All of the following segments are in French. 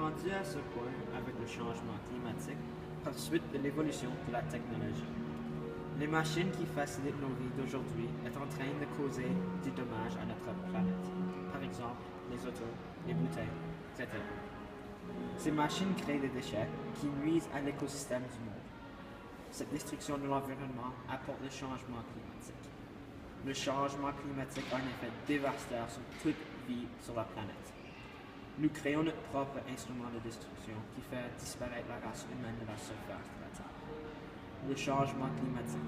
rendu à ce point avec le changement climatique par suite de l'évolution de la technologie. Les machines qui facilitent nos vies d'aujourd'hui sont en train de causer du dommage à notre planète. Par exemple, les autos, les bouteilles, etc. Ces machines créent des déchets qui nuisent à l'écosystème du monde. Cette destruction de l'environnement apporte le changement climatique. Le changement climatique a un effet dévastateur sur toute vie sur la planète. Nous créons notre propre instrument de destruction qui fait disparaître la race humaine de la surface de la Terre. Le changement climatique,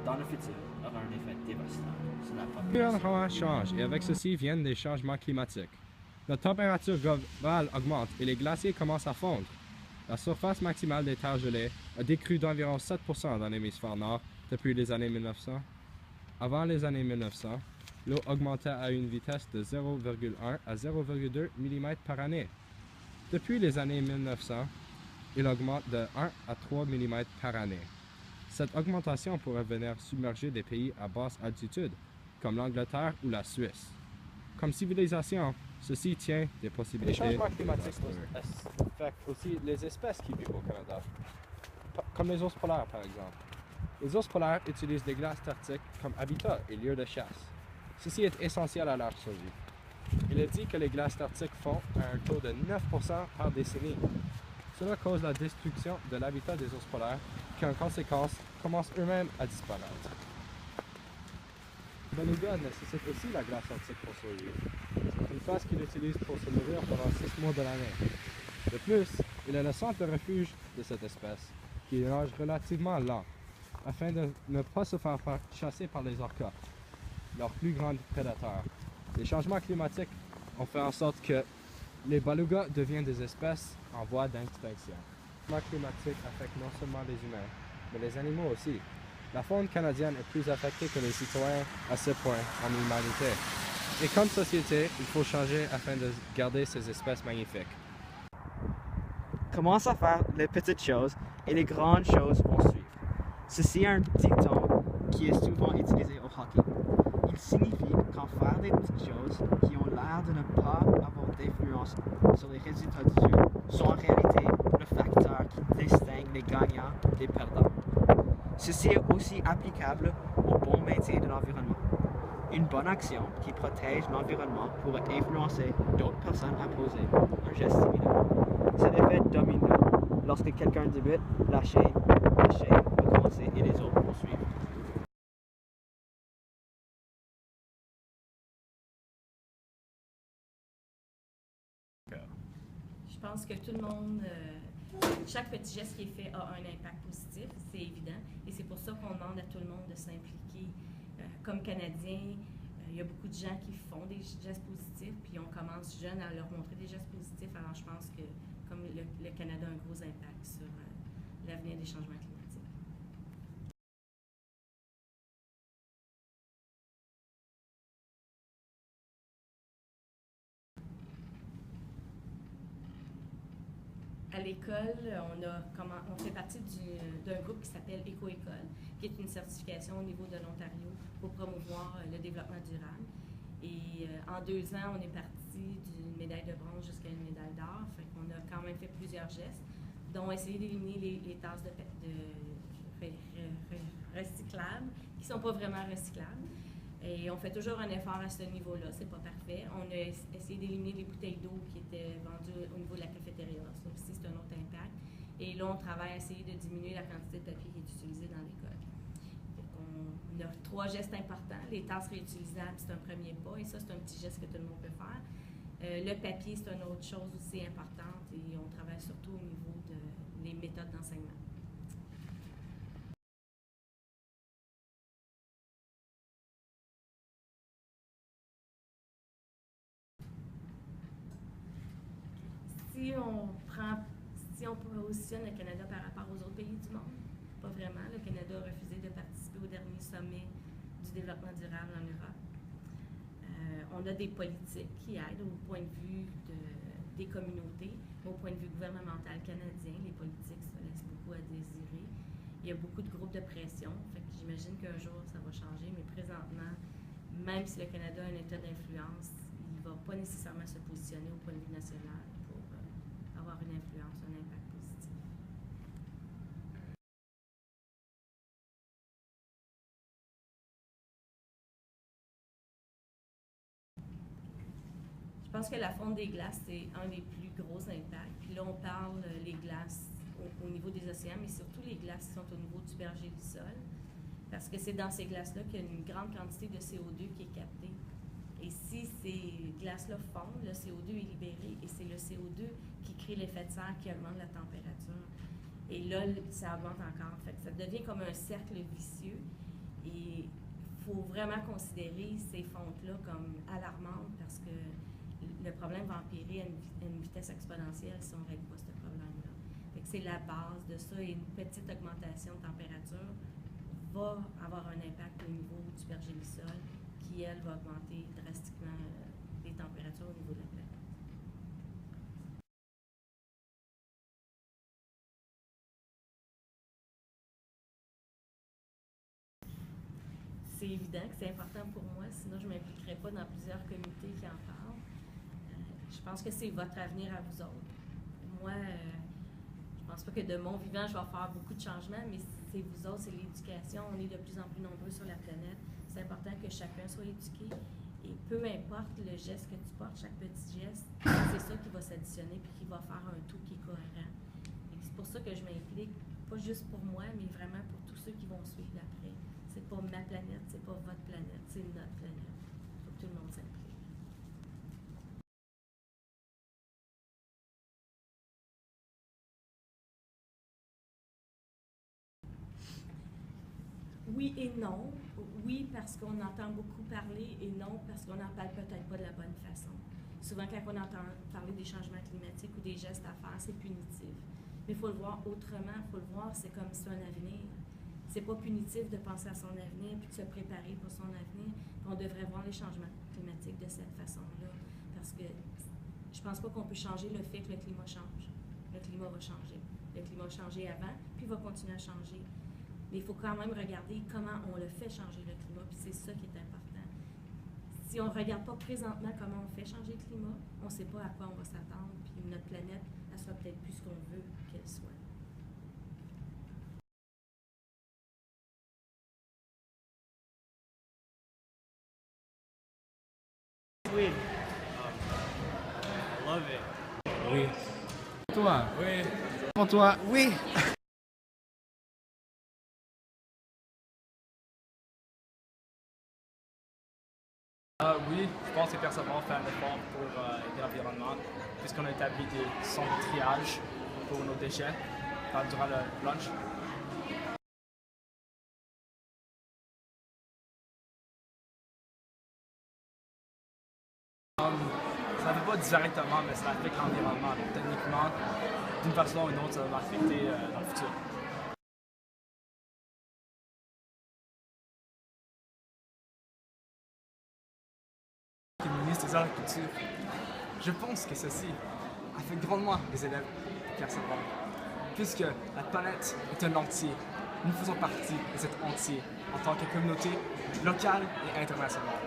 dans le futur, aura un effet dévastateur sur la population. L'environnement change et avec ceci viennent des changements climatiques. La température globale augmente et les glaciers commencent à fondre. La surface maximale des terres gelées a décru d'environ 7% dans l'hémisphère nord depuis les années 1900. Avant les années 1900, l'eau augmentait à une vitesse de 0,1 à 0,2 mm par année. Depuis les années 1900, il augmente de 1 à 3 mm par année. Cette augmentation pourrait venir submerger des pays à basse altitude, comme l'Angleterre ou la Suisse. Comme civilisation, ceci tient des possibilités. Les changements climatiques affectent aussi les espèces qui vivent au Canada, comme les ours polaires par exemple. Les ours polaires utilisent les glaces arctiques comme habitat et lieu de chasse. Ceci est essentiel à leur survie. Il est dit que les glaces arctiques fondent à un taux de 9% par décennie. Cela cause la destruction de l'habitat des ours polaires qui, en conséquence, commencent eux-mêmes à disparaître. Le beluga nécessite aussi la glace arctique pour survivre. C'est une phase qu'il utilise pour se nourrir pendant 6 mois de l'année. De plus, il est le centre de refuge de cette espèce, qui nage relativement lent, afin de ne pas se faire chasser par les orcas, leurs plus grands prédateurs. Les changements climatiques ont fait en sorte que les belugas deviennent des espèces en voie d'extinction. Le changement climatique affecte non seulement les humains, mais les animaux aussi. La faune canadienne est plus affectée que les citoyens à ce point en humanité. Et comme société, il faut changer afin de garder ces espèces magnifiques. Commence à faire les petites choses et les grandes choses vont suivre. Ceci est un dicton qui est souvent utilisé au hockey. Il signifie qu'en faire des petites choses qui ont l'air de ne pas avoir d'influence sur les résultats du jeu sont en réalité le facteur qui distingue les gagnants des perdants. Ceci est aussi applicable au bon maintien de l'environnement. Une bonne action qui protège l'environnement pourrait influencer d'autres personnes à poser un geste similaire. C'est l'effet domino. Lorsque quelqu'un débute, la chaîne va commencer et les autres vont suivre. Je pense que tout le monde, chaque petit geste qui est fait a un impact positif, c'est évident. Et c'est pour ça qu'on demande à tout le monde de s'impliquer. Comme Canadiens, il y a beaucoup de gens qui font des gestes positifs, puis on commence jeune à leur montrer des gestes positifs. Alors je pense que comme le Canada a un gros impact sur l'avenir des changements climatiques. À l'école, on fait partie d'un groupe qui s'appelle Éco-École, qui est une certification au niveau de l'Ontario pour promouvoir le développement durable. Et en 2 ans, on est parti d'une médaille de bronze jusqu'à une médaille d'or. Fait qu'on a quand même fait plusieurs gestes, dont essayer d'éliminer les tasses recyclables, qui ne sont pas vraiment recyclables. Et on fait toujours un effort à ce niveau-là, c'est pas parfait. On a essayé d'éliminer les bouteilles d'eau qui étaient vendues au niveau de la cafétéria. Ça aussi, c'est un autre impact. Et là, on travaille à essayer de diminuer la quantité de papier qui est utilisée dans l'école. On a 3 gestes importants. Les tasses réutilisables, c'est un premier pas, et ça, c'est un petit geste que tout le monde peut faire. Le papier, c'est une autre chose aussi importante, et on travaille surtout au niveau des méthodes d'enseignement. Si on positionne le Canada par rapport aux autres pays du monde, pas vraiment. Le Canada a refusé de participer au dernier sommet du développement durable en Europe. On a des politiques qui aident au point de vue des communautés, au point de vue gouvernemental canadien. Les politiques, ça laisse beaucoup à désirer. Il y a beaucoup de groupes de pression, fait que j'imagine qu'un jour ça va changer, mais présentement, même si le Canada a un état d'influence, il ne va pas nécessairement se positionner au point de vue national pour avoir une Je pense que la fonte des glaces, c'est un des plus gros impacts. Puis là, on parle les glaces au niveau des océans, mais surtout les glaces qui sont au niveau du berger du sol. Parce que c'est dans ces glaces-là qu'il y a une grande quantité de CO2 qui est captée. Et si ces glaces-là fondent, le CO2 est libéré et c'est le CO2 qui crée l'effet de serre qui augmente la température. Et là, ça augmente encore. Fait que ça devient comme un cercle vicieux. Et il faut vraiment considérer ces fontes-là comme alarmantes parce que le problème va empirer à une vitesse exponentielle si on ne règle pas ce problème-là. Fait que c'est la base de ça et une petite augmentation de température va avoir un impact au niveau du pergélisol qui, elle, va augmenter drastiquement les températures au niveau de la planète. C'est évident que c'est important pour moi, sinon je ne m'impliquerais pas dans plusieurs comités qui en parlent. Je pense que c'est votre avenir à vous autres. Moi, je pense pas que de mon vivant, je vais faire beaucoup de changements, mais c'est vous autres, c'est l'éducation. On est de plus en plus nombreux sur la planète. C'est important que chacun soit éduqué. Et peu importe le geste que tu portes, chaque petit geste, c'est ça qui va s'additionner puis qui va faire un tout qui est cohérent. Et c'est pour ça que je m'implique, pas juste pour moi, mais vraiment pour tous ceux qui vont suivre après. C'est pas ma planète, c'est pas votre planète, c'est notre planète. Il faut que tout le monde s'implique. Oui et non. Oui, parce qu'on entend beaucoup parler, et non, parce qu'on n'en parle peut-être pas de la bonne façon. Souvent, quand on entend parler des changements climatiques ou des gestes à faire, c'est punitif. Mais il faut le voir autrement. Il faut le voir, c'est comme si c'est un avenir. C'est pas punitif de penser à son avenir puis de se préparer pour son avenir. Puis on devrait voir les changements climatiques de cette façon-là. Parce que je pense pas qu'on peut changer le fait que le climat change. Le climat va changer. Le climat a changé avant, puis il va continuer à changer. Mais il faut quand même regarder comment on le fait changer le climat, puis c'est ça qui est important. Si on ne regarde pas présentement comment on fait changer le climat, on ne sait pas à quoi on va s'attendre, puis notre planète, elle sera peut-être plus ce qu'on veut qu'elle soit. Oui. I love it. Oui. Toi? Oui. Pour toi? Oui. Oui, je pense que personnellement, faire un effort pour aider l'environnement, puisqu'on a établi des centres de triage pour nos déchets durant le lunch. Ça ne fait pas directement, mais ça affecte l'environnement. Donc techniquement, d'une façon ou d'une autre, ça va m'affecter dans le futur. Le ministre des Arts et de la Culture, je pense que ceci affecte grandement les élèves personnellement, puisque la planète est un entier. Nous faisons partie de cet entier en tant que communauté locale et internationale.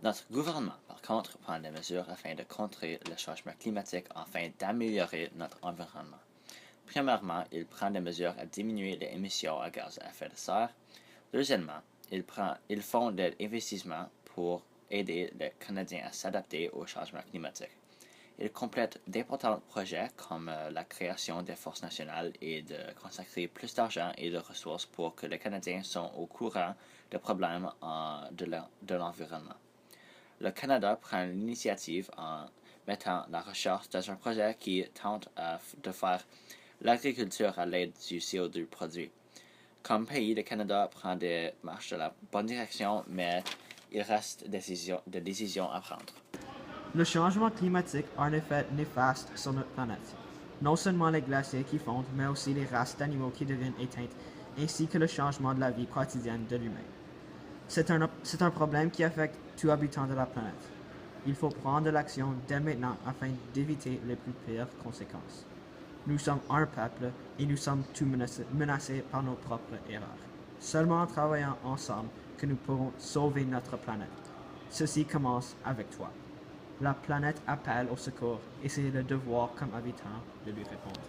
Notre gouvernement, par contre, prend des mesures afin de contrer le changement climatique afin d'améliorer notre environnement. Premièrement, il prend des mesures à diminuer les émissions à gaz à effet de serre. Deuxièmement, ils font des investissements pour aider les Canadiens à s'adapter au changement climatique. Il complète d'importants projets comme la création des forces nationales et de consacrer plus d'argent et de ressources pour que les Canadiens soient au courant des problèmes de l'environnement. Le Canada prend l'initiative en mettant la recherche dans un projet qui tente de faire l'agriculture à l'aide du CO2 produit. Comme pays, le Canada prend des marches dans la bonne direction, mais il reste des décisions à prendre. Le changement climatique a un effet néfaste sur notre planète. Non seulement les glaciers qui fondent, mais aussi les races d'animaux qui deviennent éteintes, ainsi que le changement de la vie quotidienne de l'humain. C'est un problème qui affecte tout habitant de la planète. Il faut prendre de l'action dès maintenant afin d'éviter les plus pires conséquences. Nous sommes un peuple et nous sommes tous menacés par nos propres erreurs. Seulement en travaillant ensemble que nous pourrons sauver notre planète. Ceci commence avec toi. La planète appelle au secours et c'est le devoir comme habitant de lui répondre.